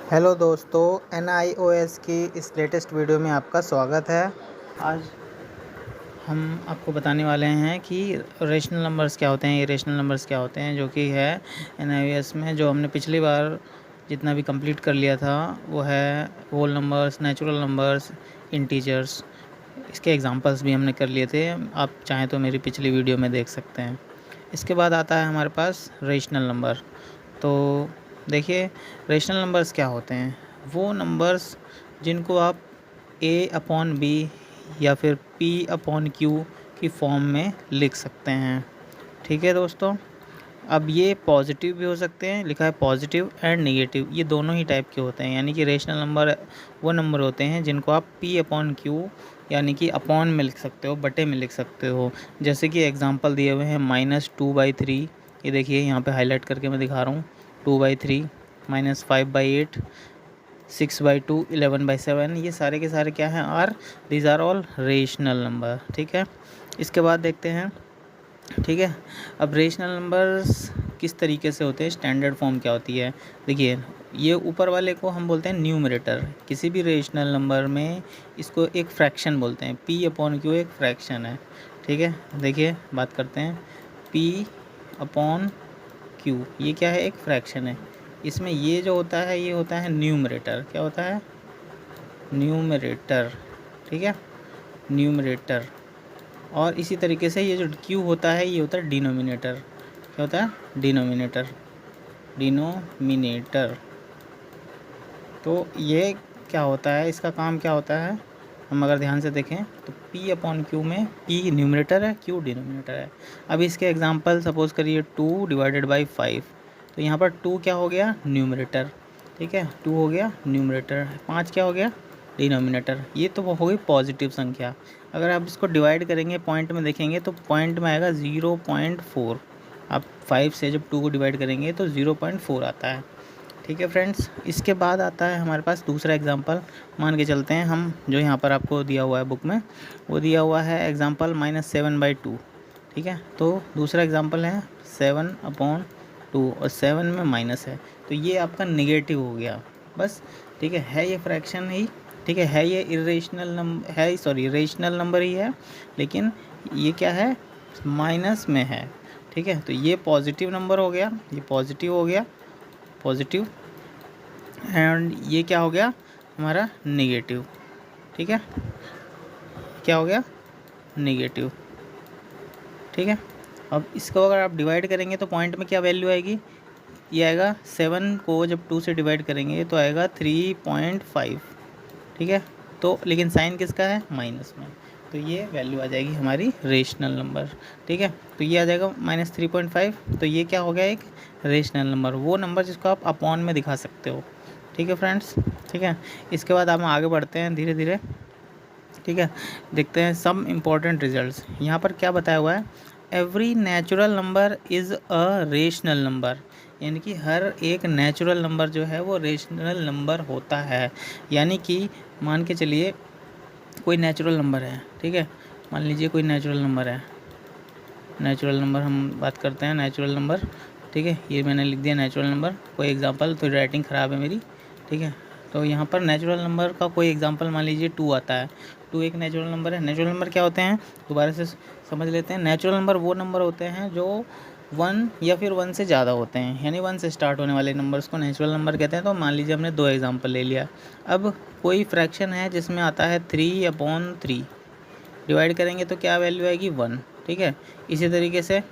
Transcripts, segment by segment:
Hello दोस्तों, NIOS की इस लेटेस्ट वीडियो में आपका स्वागत है। आज हम आपको बताने वाले हैं कि रेशनल नंबर्स क्या होते हैं, इरेशनल नंबर्स क्या होते हैं, जो कि है NIOS में जो हमने पिछली बार जितना भी कंप्लीट कर लिया था वो है whole numbers, natural numbers, integers. इसके एग्जांपल्स भी हमने कर लिए थे, आप चाहें तो मेरी पिछली वीडियो में देख सकते हैं। इसके बाद आता है हमारे पास रेशनल नंबर। तो देखिए, रेशनल नंबर्स क्या होते हैं? वो नंबर्स जिनको आप A/B या फिर P/Q की फॉर्म में लिख सकते हैं। ठीक है दोस्तों, अब ये पॉजिटिव भी हो सकते हैं, लिखा है पॉजिटिव एंड नेगेटिव, ये दोनों ही टाइप के होते हैं। यानी कि रेशनल नंबर वो नंबर होते हैं जिनको आप P/Q यानी कि अपॉन में लिख सकते हो, बटे में लिख सकते हो। जैसे कि एग्जांपल दिए हुए हैं -2/3, ये देखिए यहाँ पे हाईलाइट करके मैं दिखा रहा हूँ। 2/3, -5/8, 6/2, 11/7, ये सारे के सारे क्या हैं? These are all rational number. ठीक है, इसके बाद देखते हैं। ठीक है, अब रेशनल नंबर्स किस तरीके से होते हैं, स्टैंडर्ड फॉर्म क्या होती है? देखिए, ये ऊपर वाले को हम बोलते हैं न्यूमरेटर। किसी भी रेशनल नंबर में इसको एक फ्रैक्शन बोलते हैं। P/Q एक फ्रैक्शन है। ठीक है, देखिए बात करते हैं। P/Q ये क्या है? एक फ्रैक्शन है। इसमें ये जो होता है ये होता है न्यूमरेटर। क्या होता है? न्यूमरेटर। ठीक है, न्यूमरेटर। और इसी तरीके से ये जो Q होता है ये होता है डिनोमिनेटर। क्या होता है? डिनोमिनेटर। डिनोमिनेटर। तो ये क्या होता है, इसका काम क्या होता है? हम अगर ध्यान से देखें तो P/Q में P न्यूमरेटर है, Q डिनोमिनेटर है। अब इसके एग्जांपल सपोज करिए 2/5, तो यहाँ पर 2 क्या हो गया? न्यूमरेटर। ठीक है, 2 हो गया न्यूमरेटर। 5 क्या हो गया? डिनोमिनेटर। ये तो हो गई पॉजिटिव संख्या। अगर आप इसको डिवाइड करेंगे, पॉइंट में देखेंगे तो पॉइंट में आएगा 0.4। आप 5 से जब 2 को डिवाइड करेंगे तो 0.4 आता है। ठीक है फ्रेंड्स, इसके बाद आता है हमारे पास दूसरा एग्जांपल। मान के चलते हैं हम, जो यहाँ पर आपको दिया हुआ है बुक में, वो दिया हुआ है एग्जांपल -7/2। ठीक है, तो दूसरा एग्जांपल है 7/2 और 7 में माइनस है, तो ये आपका नेगेटिव हो गया बस। ठीक है ये फ्रैक्शन ही। ठीक है ये इरेशनल नंबर है, सॉरी रेशनल नंबर ही है, लेकिन ये क्या है? माइनस में है। ठीक है, तो ये पॉजिटिव नंबर हो गया, ये पॉजिटिव हो गया, पॉजिटिव, एंड ये क्या हो गया? हमारा नेगेटिव। ठीक है, क्या हो गया? नेगेटिव। ठीक है, अब इसको अगर आप डिवाइड करेंगे तो पॉइंट में क्या वैल्यू आएगी? ये आएगा 7 को जब 2 से डिवाइड करेंगे तो आएगा 3.5। ठीक है, तो लेकिन साइन किसका है? माइनस में, तो ये वैल्यू आ जाएगी हमारी रेशनल नंबर। ठीक है, तो ये आ जाएगा -3.5, तो ये क्या हो गया? एक रेशनल नंबर, वो नंबर जिसको आप अपॉन में दिखा सकते हो। ठीक है फ्रेंड्स, ठीक है, इसके बाद हम आगे बढ़ते हैं धीरे धीरे। ठीक है, देखते हैं सम इम्पॉर्टेंट रिजल्ट्स। यहाँ पर क्या बताया हुआ है? Every natural number is a rational number, यानी कि हर एक नेचुरल नंबर जो है वो रेशनल नंबर होता है। यानी कि मान के चलिए कोई नेचुरल नंबर है। ठीक है, मान लीजिए कोई नेचुरल नंबर है, नेचुरल नंबर हम बात करते हैं, नेचुरल नंबर। ठीक है, ये मैंने लिख दिया नेचुरल नंबर। कोई एग्जांपल, तो राइटिंग ख़राब है मेरी। ठीक है, तो यहाँ पर नेचुरल नंबर का कोई एग्जांपल मान लीजिए 2 आता है। 2 एक नेचुरल नंबर है। नेचुरल नंबर क्या होते हैं? दोबारा से समझ लेते हैं। नेचुरल नंबर वो नंबर होते हैं जो 1 या फिर 1 से ज़्यादा होते हैं, यानी 1 से स्टार्ट होने वाले नंबर्स को नेचुरल नंबर कहते हैं। तो मान लीजिए हमने 2 एग्जाम्पल ले लिया। अब कोई फ्रैक्शन है जिसमें आता है 3/3, डिवाइड करेंगे तो क्या वैल्यू आएगी? 1। ठीक है, इसी तरीके से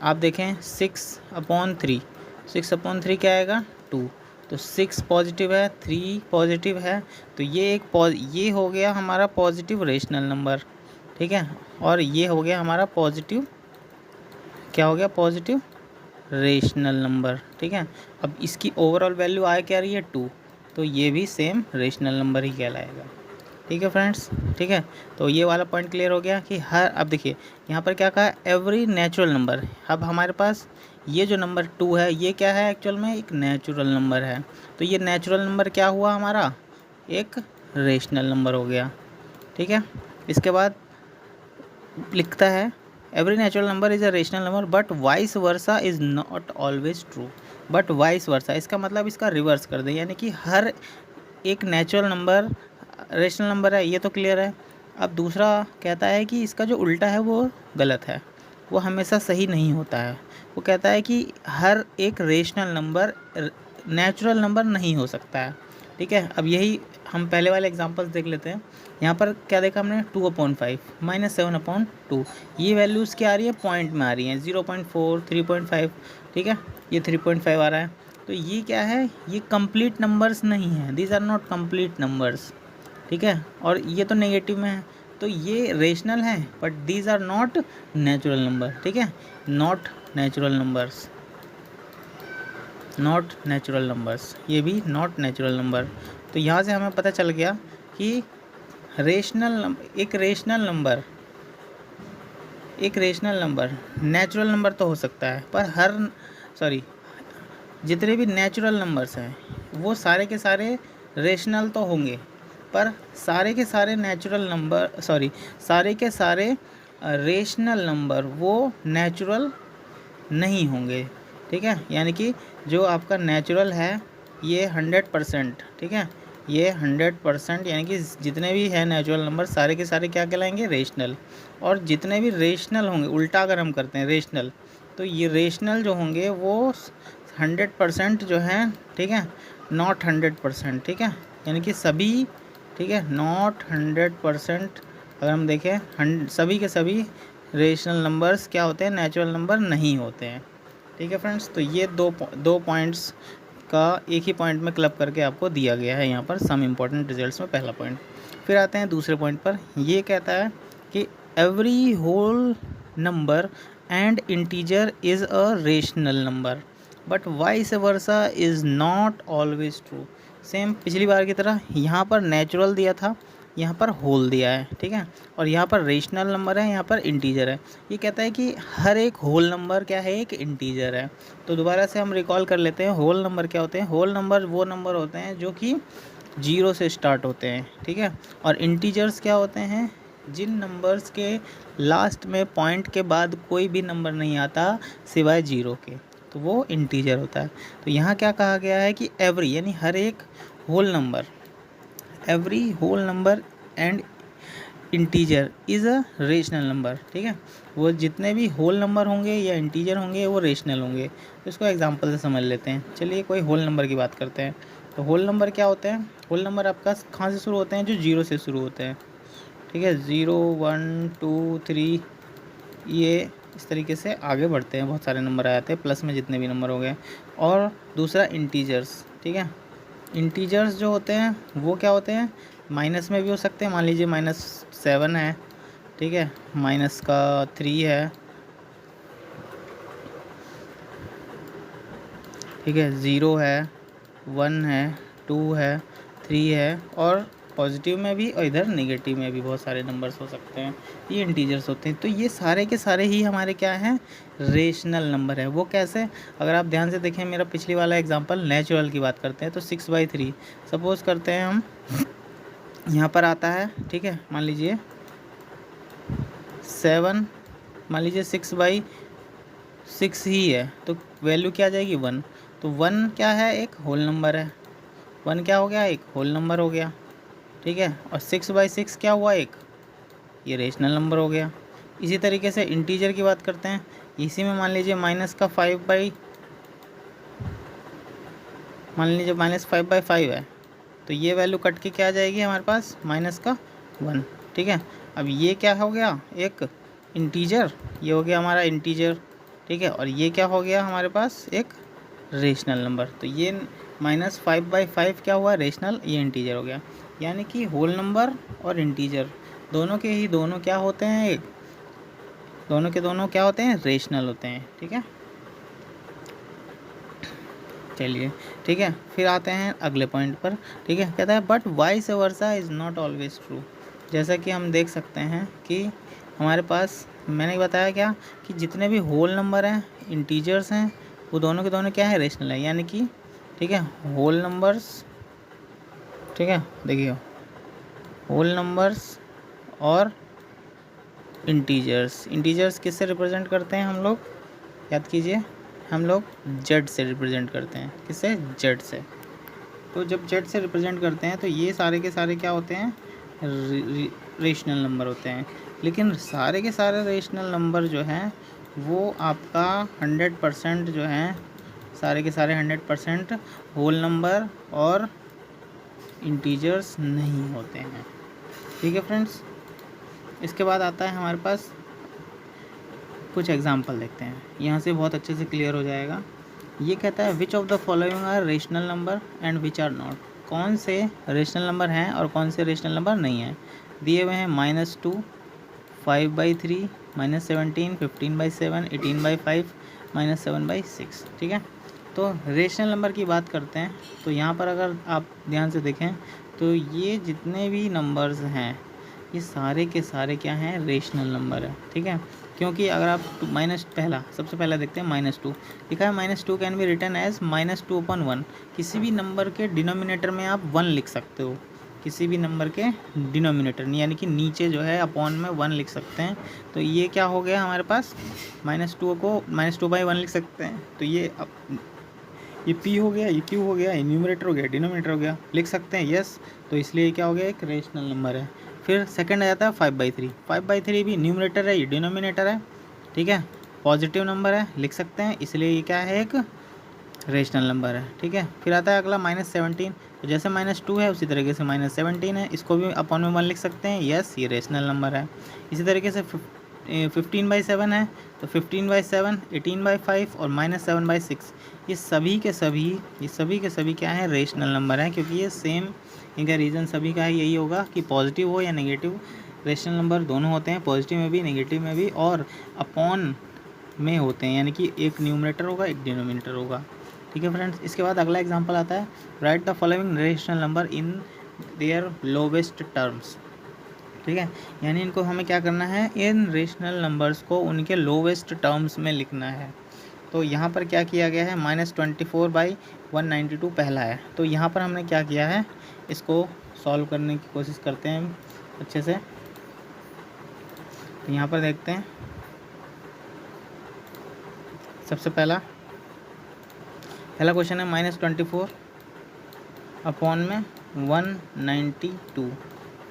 आप देखें 6/3, 6/3 क्या आएगा? 2। तो 6 पॉजिटिव है, 3 पॉजिटिव है, तो ये ये हो गया हमारा पॉजिटिव रेशनल नंबर। ठीक है, और ये हो गया हमारा पॉजिटिव, क्या हो गया? Positive rational number. ठीक है, अब इसकी ओवरऑल वैल्यू आए क्या रही है? 2, तो ये भी सेम रेशनल नंबर ही कहलाएगा। ठीक है फ्रेंड्स, ठीक है, तो ये वाला पॉइंट क्लियर हो गया कि हर, अब देखिए यहाँ पर क्या कहा? Every natural number. अब हमारे पास ये जो नंबर 2 है ये क्या है? एक्चुअल में एक नेचुरल नंबर है, तो ये नेचुरल नंबर क्या हुआ हमारा? एक रेशनल नंबर हो गया। ठीक है, इसके बाद लिखता है every natural number is a rational number but vice versa is not always true. But vice वर्सा, इसका मतलब इसका रिवर्स कर दें, यानी कि हर एक नेचुरल नंबर रेशनल नंबर है, ये तो क्लियर है। अब दूसरा कहता है कि इसका जो उल्टा है वो गलत है, वो हमेशा सही नहीं होता है। वो कहता है कि हर एक रेशनल नंबर नेचुरल नंबर नहीं हो सकता है, ठीक है। अब यही हम पहले वाले एग्जांपल्स देख लेते हैं। यहाँ पर क्या देखा हमने, 2/5 -7/2, ये वैल्यूज़ क्या आ रही है, पॉइंट में आ रही हैं, 0.4, 3.5, ठीक है, ये 3.5 आ रहा है। तो ये क्या है, ये कंप्लीट नंबर्स नहीं है, these are not complete numbers, ठीक है। और ये तो नेगेटिव में है, तो ये रेशनल है but these are not natural number, ठीक है, not natural numbers, not natural numbers, ये भी नॉट नेचुरल नंबर। तो यहाँ से हमें पता चल गया कि एक रेशनल नंबर नेचुरल नंबर तो हो सकता है, पर जितने भी नेचुरल नंबर्स हैं वो सारे के सारे रेशनल तो होंगे, पर सारे के सारे रेशनल नंबर वो नेचुरल नहीं होंगे, ठीक है। यानी कि जो आपका नेचुरल है ये 100%, ठीक है, ये 100%, यानी कि जितने भी है नेचुरल नंबर सारे के सारे क्या कहलाएंगे, रेशनल। और जितने भी रेशनल होंगे, उल्टा अगर हम करते हैं रेशनल, तो ये रेशनल जो होंगे वो 100% जो है, ठीक है, नॉट 100%, ठीक है, यानी कि सभी, ठीक है, नॉट 100%। अगर हम देखें सभी के सभी रेशनल नंबर्स क्या होते हैं, नेचुरल नंबर नहीं होते हैं, ठीक है फ्रेंड्स। तो ये दो पॉइंट्स का एक ही पॉइंट में क्लब करके आपको दिया गया है यहाँ पर सम इम्पोर्टेंट रिजल्ट्स में, पहला पॉइंट। फिर आते हैं दूसरे पॉइंट पर, ये कहता है कि every whole number and integer is a rational number but vice versa is not always true. Same पिछली बार की तरह, यहाँ पर नेचुरल दिया था, यहाँ पर होल दिया है, ठीक है, और यहाँ पर रेशनल नंबर है, यहाँ पर इंटीजर है। ये कहता है कि हर एक होल नंबर क्या है, एक इंटीजर है। तो दोबारा से हम रिकॉल कर लेते हैं, होल नंबर क्या होते हैं, होल नंबर वो नंबर होते हैं जो कि 0 से स्टार्ट होते हैं, ठीक है, और इंटीजर्स क्या होते हैं, जिन नंबर्स के लास्ट में पॉइंट के बाद कोई भी नंबर नहीं आता सिवाय 0 के, तो वो इंटीजर होता है। तो यहाँ क्या कहा गया है कि एवरी, यानी हर एक whole number, every whole number and integer is a rational number, ठीक है, वो जितने भी होल नंबर होंगे या इंटीजर होंगे वो रेशनल होंगे। तो इसको एग्जांपल से समझ लेते हैं। चलिए कोई होल नंबर की बात करते हैं। तो होल नंबर क्या होते हैं, होल नंबर आपका कहाँ से शुरू होते हैं, जो 0 से शुरू होते हैं, ठीक है, 0 1 2 3, ये इस तरीके से आगे बढ़ते हैं, बहुत सारे नंबर आ जाते हैं प्लस में जितने भी नंबर हो गए। और दूसरा इंटीजर्स, ठीक है, इंटीजर्स जो होते हैं वो क्या होते हैं, माइनस में भी हो सकते हैं, मान लीजिए -7 है, ठीक है, -3 है, ठीक है, 0 है, 1 है, 2 है, 3 है, और पॉजिटिव में भी और इधर नेगेटिव में भी बहुत सारे नंबर्स हो सकते हैं, ये इंटीजर्स होते हैं। तो ये सारे के सारे ही हमारे क्या हैं, रेशनल नंबर है। वो कैसे, अगर आप ध्यान से देखें, मेरा पिछली वाला एग्जांपल नेचुरल की बात करते हैं, तो 6/3 सपोज करते हैं हम, यहाँ पर आता है, ठीक है, मान लीजिए 7, मान लीजिए 6/6 ही है, तो वैल्यू क्या आ जाएगी, 1। तो 1 क्या है, एक होल नंबर है, 1 क्या हो गया, एक होल नंबर हो गया, ठीक है, और 6/6 क्या हुआ, एक ये रेशनल नंबर हो गया। इसी तरीके से इंटीजर की बात करते हैं, इसी में मान लीजिए -5/5 है, तो ये वैल्यू कट के क्या आ जाएगी हमारे पास, -1, ठीक है। अब ये क्या हो गया, एक इंटीजर, ये हो गया हमारा इंटीजर, ठीक है, और ये क्या हो गया हमारे पास, एक रेशनल नंबर। तो ये -5/5 क्या हुआ, रेशनल, ये इंटीजर हो गया। यानी कि होल नंबर और इंटीजर दोनों के ही दोनों क्या होते हैं, एक दोनों के दोनों क्या होते हैं, रेशनल होते हैं, ठीक है। चलिए, ठीक है, फिर आते हैं अगले पॉइंट पर, ठीक है, कहता है but vice versa is not always true. जैसा कि हम देख सकते हैं कि हमारे पास, मैंने बताया क्या, कि जितने भी होल नंबर हैं, इंटीजर्स हैं, वो दोनों के दोनों क्या है, रेशनल है। यानी कि, ठीक है, होल नंबर्स, ठीक है, देखिए होल नंबर्स और इंटीजर्स किससे रिप्रेजेंट करते हैं हम लोग, याद कीजिए, हम लोग जेड से रिप्रेजेंट करते हैं। किससे? जेड से। तो जब जेड से रिप्रेजेंट करते हैं तो ये सारे के सारे क्या होते हैं? रेशनल नंबर होते हैं। लेकिन सारे के सारे रेशनल नंबर जो हैं वो आपका 100% जो हैं, सारे के सारे 100% होल नंबर और इंटीजर्स नहीं होते हैं। ठीक है फ्रेंड्स। इसके बाद आता है हमारे पास कुछ एग्जांपल देखते हैं, यहाँ से बहुत अच्छे से क्लियर हो जाएगा। ये कहता है which of the following are rational number and which are not. कौन से रेशनल नंबर हैं और कौन से रेशनल नंबर नहीं हैं। दिए हुए हैं -2, 5/3, -17, 15/7, 18/5, -7/6। ठीक है। तो रेशनल नंबर की बात करते हैं तो यहाँ पर अगर आप ध्यान से देखें तो ये जितने भी नंबर्स हैं ये सारे के सारे क्या हैं? रेशनल नंबर है। ठीक है। क्योंकि अगर आप सबसे पहला देखते हैं -2 लिखा है। -2 कैन बी रिटन एज -2/1। किसी भी नंबर के डिनोमिनेटर में आप 1 लिख सकते हो। किसी भी नंबर के डिनोमिनेटर यानी कि नीचे जो है अपॉन में 1 लिख सकते हैं। तो ये क्या हो गया हमारे पास? -2 को -2/1 लिख सकते हैं। तो ये P हो गया, ये Q हो गया, ये न्यूमरेटर हो गया, डिनोमिनेटर हो गया, लिख सकते हैं। यस। तो इसलिए क्या हो गया? एक रेशनल नंबर है। फिर सेकंड आ जाता है 5/3। 5/3 भी न्यूमरेटर है, ये डिनोमिनेटर है। ठीक है। पॉजिटिव नंबर है, लिख सकते हैं, इसलिए ये क्या है? एक रेशनल नंबर है। ठीक है। फिर आता है अगला -17। तो जैसे -2 है उसी तरीके से -17 है, इसको भी अपॉन में 1 लिख सकते हैं। यस, ये रेशनल नंबर है। इसी तरीके से 15/7 है तो 15/7, 18/5 और -7/6 ये सभी के सभी क्या है? रेशनल नंबर हैं। क्योंकि ये सेम, इनका रीज़न सभी का यही होगा कि पॉजिटिव हो या नेगेटिव। रेशनल नंबर दोनों होते हैं, पॉजिटिव में भी नेगेटिव में भी, और अपॉन में होते हैं, यानी कि एक न्यूमरेटर होगा एक डिनोमिनेटर होगा। ठीक है फ्रेंड्स। इसके बाद अगला एग्जांपल आता है right the following rational number in their lowest terms. ठीक है। यानी इनको हमें क्या करना है? इन रेशनल नंबर्स को उनके लोवेस्ट टर्म्स में लिखना है। तो यहाँ पर क्या किया गया है? -24/192 पहला है। तो यहाँ पर हमने क्या किया है? इसको सॉल्व करने की कोशिश करते हैं अच्छे से। तो यहाँ पर देखते हैं, सबसे पहला क्वेश्चन है -24 अपॉन में 192।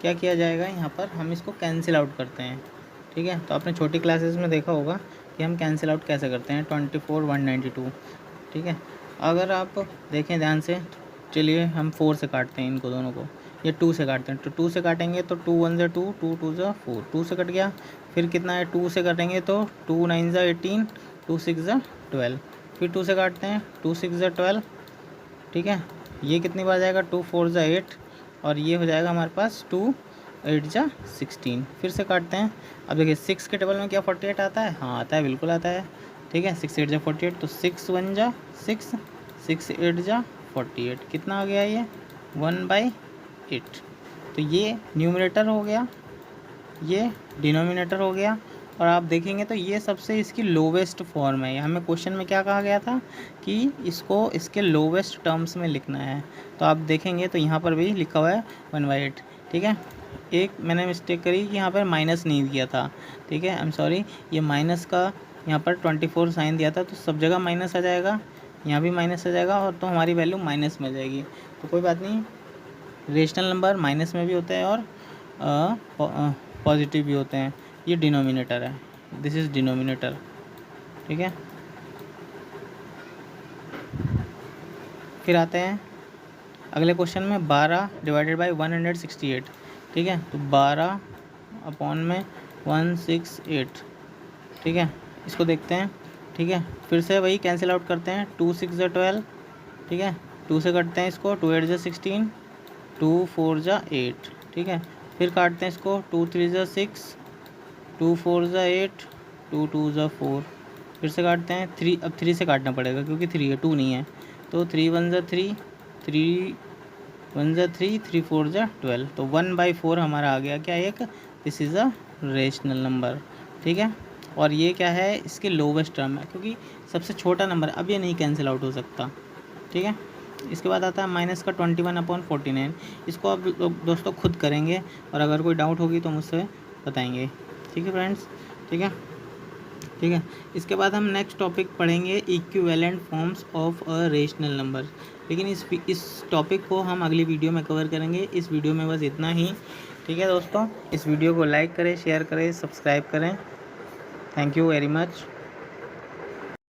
क्या किया जाएगा? यहाँ पर हम इसको कैंसिल आउट करते हैं। ठीक है। तो आपने छोटी क्लासेस में देखा होगा कि हम कैंसिल आउट कैसे करते हैं। 24, 192। ठीक है। अगर आप देखें ध्यान से, चलिए हम 4 से काटते हैं इनको दोनों को, या 2 से काटते हैं। तो 2 से काटेंगे तो 2 1 2, 2 2 4, 2 से कट गया। फिर कितना है? 2 से काटेंगे तो 2 9 18, 2 6 12। फिर 2 से काटते हैं, 2 6 12। ठीक है। ये कितनी बार जाएगा? 2 4 8, और ये हो जाएगा हमारे पास 2 8 16। फिर से काटते हैं। अब देखिए 6 के टेबल में क्या 48 आता है? हाँ आता है, बिल्कुल आता है। ठीक है। 6 8 48, तो 6 1 6, 6 8 48। कितना आ गया? ये 1/8। तो ये न्यूमरेटर हो गया, ये डिनोमिनेटर हो गया। और आप देखेंगे तो ये सबसे इसकी लोवेस्ट फॉर्म है। हमें क्वेश्चन में क्या कहा गया था कि इसको इसके लोवेस्ट टर्म्स में लिखना है। तो आप देखेंगे तो यहाँ पर भी लिखा हुआ है 1/8। ठीक है। एक मैंने मिस्टेक करी कि यहाँ पर माइनस नहीं दिया था। ठीक है, आई एम सॉरी। ये माइनस का यहाँ पर 24 साइन दिया था, तो सब जगह माइनस आ जाएगा, यहाँ भी माइनस आ जाएगा, और तो हमारी वैल्यू माइनस में आ जाएगी। तो कोई बात नहीं, रेशनल नंबर माइनस में भी होते हैं और पॉजिटिव भी होते हैं। ये डिनोमिनेटर है, दिस इज़ डिनोमिनेटर। ठीक है। फिर आते हैं अगले क्वेश्चन में 12 डिवाइडेड बाई 168। ठीक है। तो 12 अपॉन में 168। ठीक है। इसको देखते हैं। ठीक है। फिर से वही कैंसिल आउट करते हैं। 2 6 12। ठीक है। 2 से कटते हैं इसको, 2 8 16, 2 4 8। ठीक है। फिर काटते हैं इसको, 2 3 6, 2 4 8, 2 2 4। फिर से काटते हैं 3, अब 3 से काटना पड़ेगा क्योंकि 3 है, 2 नहीं है। तो 3 1 3, 3 1 3, 3 4 12। तो 1/4 हमारा आ गया क्या? एक, this is a rational number. ठीक है। और ये क्या है? इसके लोवेस्ट टर्म है, क्योंकि सबसे छोटा नंबर, अब ये नहीं कैंसिल आउट हो सकता। ठीक है। इसके बाद आता है माइनस का 21/49। इसको आप लोग दोस्तों खुद करेंगे, और अगर कोई डाउट होगी तो मुझसे बताएंगे। ठीक है फ्रेंड्स। ठीक है। ठीक है। इसके बाद हम नेक्स्ट टॉपिक पढ़ेंगे equivalent forms of a rational number, लेकिन इस टॉपिक को हम अगली वीडियो में कवर करेंगे। इस वीडियो में बस इतना ही। ठीक है दोस्तों, इस वीडियो को लाइक करें, शेयर करें, सब्सक्राइब करें। Thank you very much.